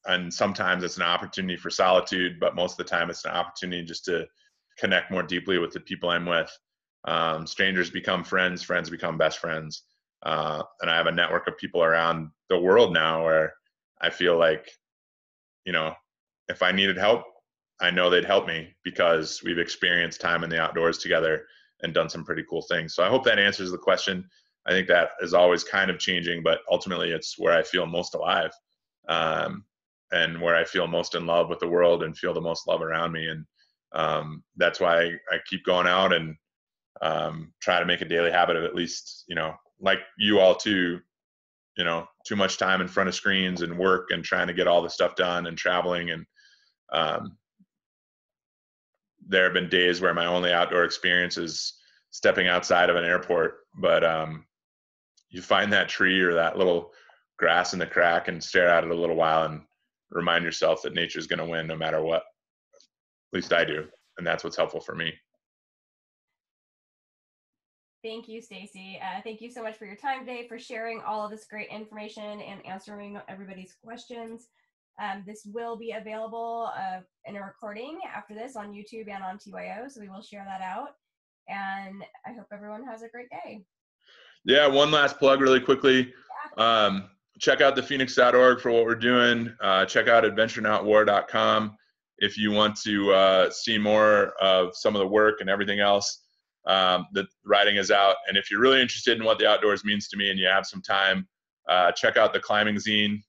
And sometimes it's an opportunity for solitude, but most of the time it's an opportunity just to connect more deeply with the people I'm with. Strangers become friends, friends become best friends. And I have a network of people around the world now where I feel like, if I needed help, I know they'd help me because we've experienced time in the outdoors together and done some pretty cool things. So I hope that answers the question. I think that is always kind of changing, but ultimately it's where I feel most alive, and where I feel most in love with the world and feel the most love around me. And that's why I keep going out and try to make a daily habit of at least, like you all too, too much time in front of screens and work and trying to get all the stuff done and traveling. And there have been days where my only outdoor experience is stepping outside of an airport. But you find that tree or that little grass in the crack and stare at it a little while and remind yourself that nature's going to win no matter what. At least I do. And that's what's helpful for me. Thank you, Stacy. Thank you so much for your time today, for sharing all of this great information and answering everybody's questions. This will be available in a recording after this on YouTube and on TYO, so we will share that out. And I hope everyone has a great day. Yeah, one last plug really quickly. Check out thephoenix.org for what we're doing. Check out adventurenotwar.com if you want to see more of some of the work and everything else. The writing is out. And if you're really interested in what the outdoors means to me and you have some time, check out the Climbing Zine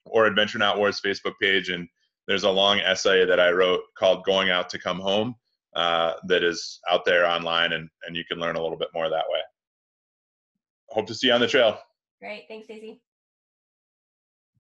or Adventure Not War's Facebook page. And there's a long essay that I wrote called Going Out to Come Home that is out there online, and you can learn a little bit more that way. Hope to see you on the trail. Great. Thanks, Stacy.